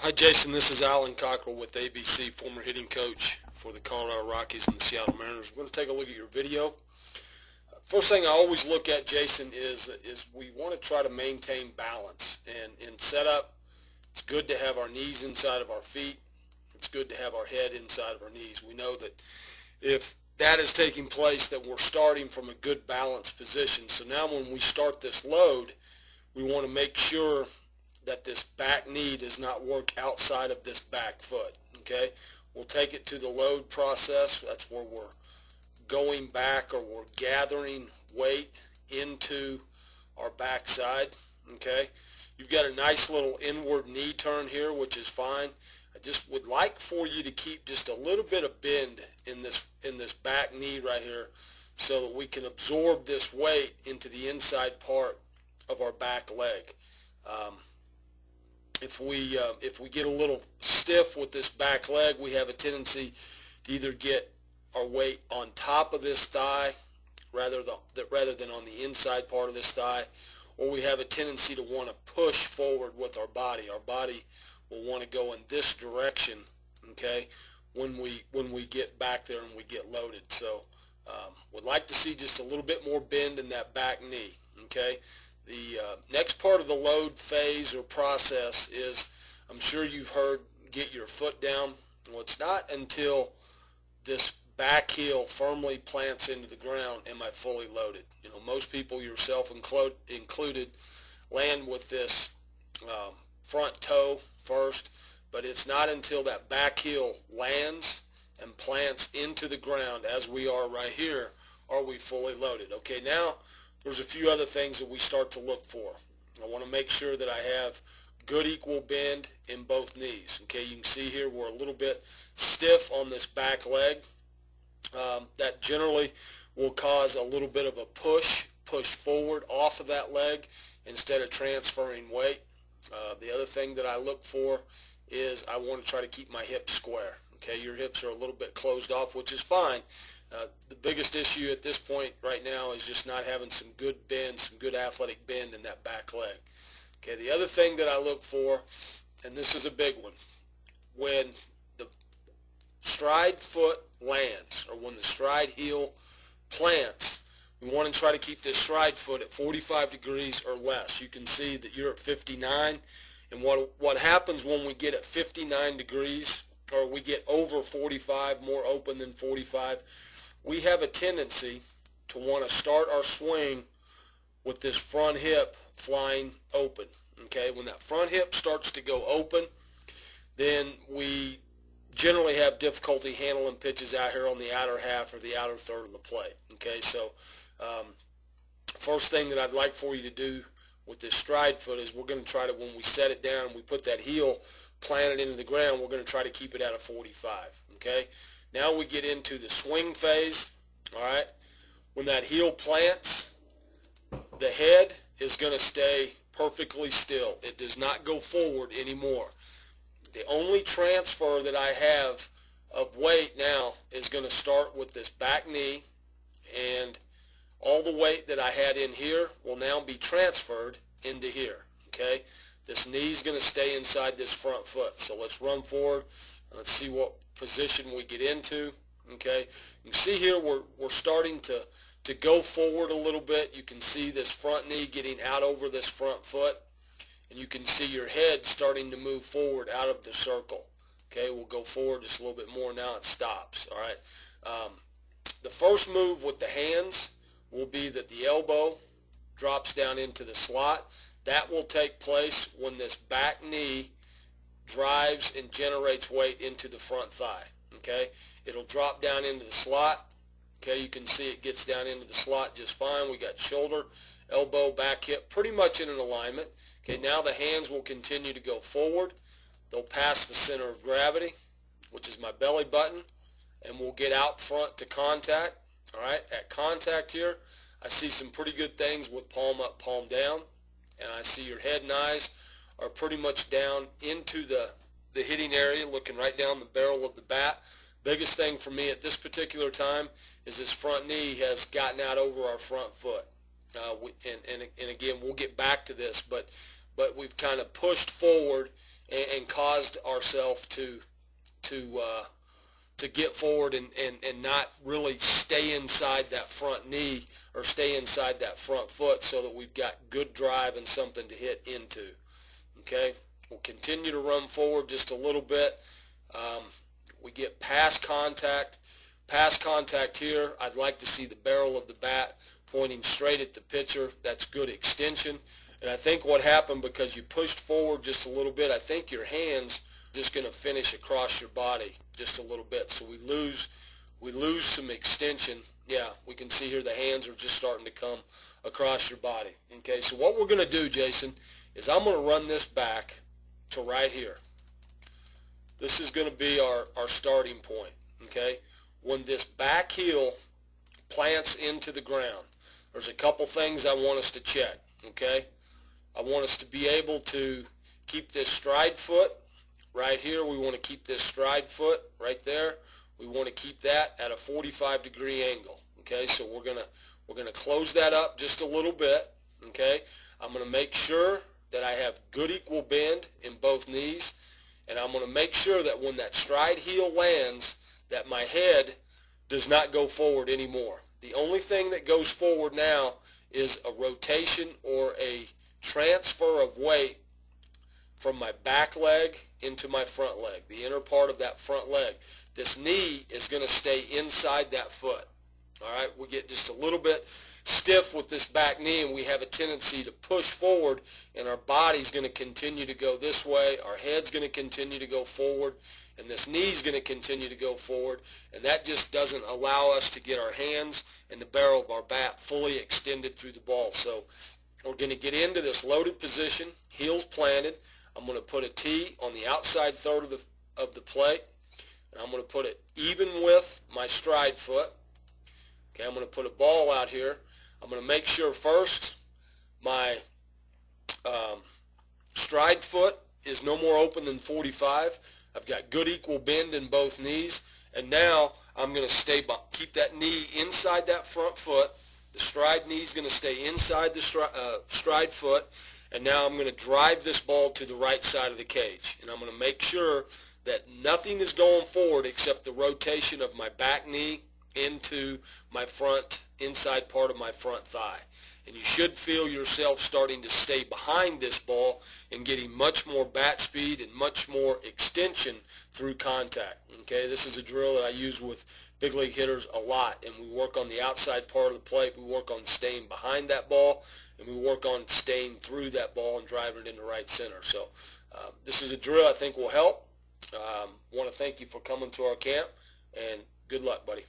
Hi Jason, this is Alan Cockrell with ABC, former hitting coach for the Colorado Rockies and the Seattle Mariners. We're going to take a look at your video. First thing I always look at, Jason, is we want to try to maintain balance. And in setup, it's good to have our knees inside of our feet. It's good to have our head inside of our knees. We know that if that is taking place, that we're starting from a good balanced position. So now when we start this load, we want to make sure that this back knee does not work outside of this back foot. Okay, we'll take it to the load process. That's where we're going back, or we're gathering weight into our backside. Okay, you've got a nice little inward knee turn here, which is fine. I just would like for you to keep just a little bit of bend in this back knee right here, so that we can absorb this weight into the inside part of our back leg. If we get a little stiff with this back leg, we have a tendency to either get our weight on top of this thigh rather than on the inside part of this thigh, or we have a tendency to want to push forward with our body. Our body will want to go in this direction, okay, when we get back there and we get loaded. So would like to see just a little bit more bend in that back knee, okay. The next part of the load phase or process is, I'm sure you've heard, get your foot down. Well, it's not until this back heel firmly plants into the ground am I fully loaded. You know, most people, yourself included, land with this front toe first, but it's not until that back heel lands and plants into the ground, as we are right here, are we fully loaded. Okay, now there's a few other things that we start to look for. I want to make sure that I have good equal bend in both knees. Okay, you can see here we're a little bit stiff on this back leg. That generally will cause a little bit of a push forward off of that leg instead of transferring weight. The other thing that I look for is I want to try to keep my hips square. Okay, your hips are a little bit closed off, which is fine. The biggest issue at this point right now is just not having some good bend, some good athletic bend in that back leg. Okay, the other thing that I look for, and this is a big one, when the stride foot lands, or when the stride heel plants, we want to try to keep this stride foot at 45 degrees or less. You can see that you're at 59, and what happens when we get at 59 degrees, or we get over 45, more open than 45, we have a tendency to want to start our swing with this front hip flying open. Okay, when that front hip starts to go open, then we generally have difficulty handling pitches out here on the outer half or the outer third of the plate. Okay, so first thing that I'd like for you to do with this stride foot is we're going to try to, when we set it down and we put that heel planted into the ground, we're going to try to keep it at a 45. Okay, now we get into the swing phase. All right, when that heel plants, the head is going to stay perfectly still. It does not go forward anymore. The only transfer that I have of weight now is going to start with this back knee, and all the weight that I had in here will now be transferred into here. Okay, this knee is going to stay inside this front foot. So let's run forward and let's see what position we get into. Okay, you can see here we're starting to go forward a little bit. You can see this front knee getting out over this front foot, and you can see your head starting to move forward out of the circle. Okay, we'll go forward just a little bit more. Now it stops. All right, the first move with the hands will be that the elbow drops down into the slot. That will take place when this back knee drives and generates weight into the front thigh. Okay, it'll drop down into the slot. Okay, you can see it gets down into the slot just fine. We got shoulder, elbow, back hip pretty much in an alignment. Okay, now the hands will continue to go forward. They'll pass the center of gravity, which is my belly button, and we'll get out front to contact. All right, at contact here, I see some pretty good things with palm up, palm down, and I see your head and eyes are pretty much down into the hitting area, looking right down the barrel of the bat. Biggest thing for me at this particular time is this front knee has gotten out over our front foot. And again, we'll get back to this, but we've kind of pushed forward and caused ourselves to get forward and not really stay inside that front knee or stay inside that front foot, so that we've got good drive and something to hit into. Okay, we'll continue to run forward just a little bit. We get past contact here. I'd like to see the barrel of the bat pointing straight at the pitcher. That's good extension. And I think what happened, because you pushed forward just a little bit, I think your hands just going to finish across your body just a little bit. So we lose some extension. Yeah, we can see here the hands are just starting to come across your body. Okay, so what we're going to do, Jason, is I'm going to run this back to right here. This is going to be our starting point. Okay, when this back heel plants into the ground, there's a couple things I want us to check. Okay, I want us to be able to keep this stride foot right here. We want to keep this stride foot right there. We want to keep that at a 45-degree angle. Okay, so we're gonna close that up just a little bit. Okay, I'm going to make sure that I have good equal bend in both knees, and I'm going to make sure that when that stride heel lands, that my head does not go forward anymore. The only thing that goes forward now is a rotation or a transfer of weight from my back leg into my front leg, the inner part of that front leg. This knee is going to stay inside that foot. All right, we get just a little bit stiff with this back knee, and we have a tendency to push forward, and our body's going to continue to go this way, our head's going to continue to go forward, and this knee's going to continue to go forward, and that just doesn't allow us to get our hands and the barrel of our bat fully extended through the ball. So we're going to get into this loaded position, heels planted. I'm going to put a tee on the outside third of the plate, and I'm going to put it even with my stride foot. Okay, I'm going to put a ball out here. I'm going to make sure first my stride foot is no more open than 45. I've got good equal bend in both knees, and now I'm going to keep that knee inside that front foot. The stride knee is going to stay inside the stride foot, and now I'm going to drive this ball to the right side of the cage, and I'm going to make sure that nothing is going forward except the rotation of my back knee into my front, inside part of my front thigh. And you should feel yourself starting to stay behind this ball and getting much more bat speed and much more extension through contact. Okay, this is a drill that I use with big league hitters a lot, and we work on the outside part of the plate. We work on staying behind that ball, and we work on staying through that ball and driving it into right center. So this is a drill I think will help. Want to thank you for coming to our camp, and good luck, buddy.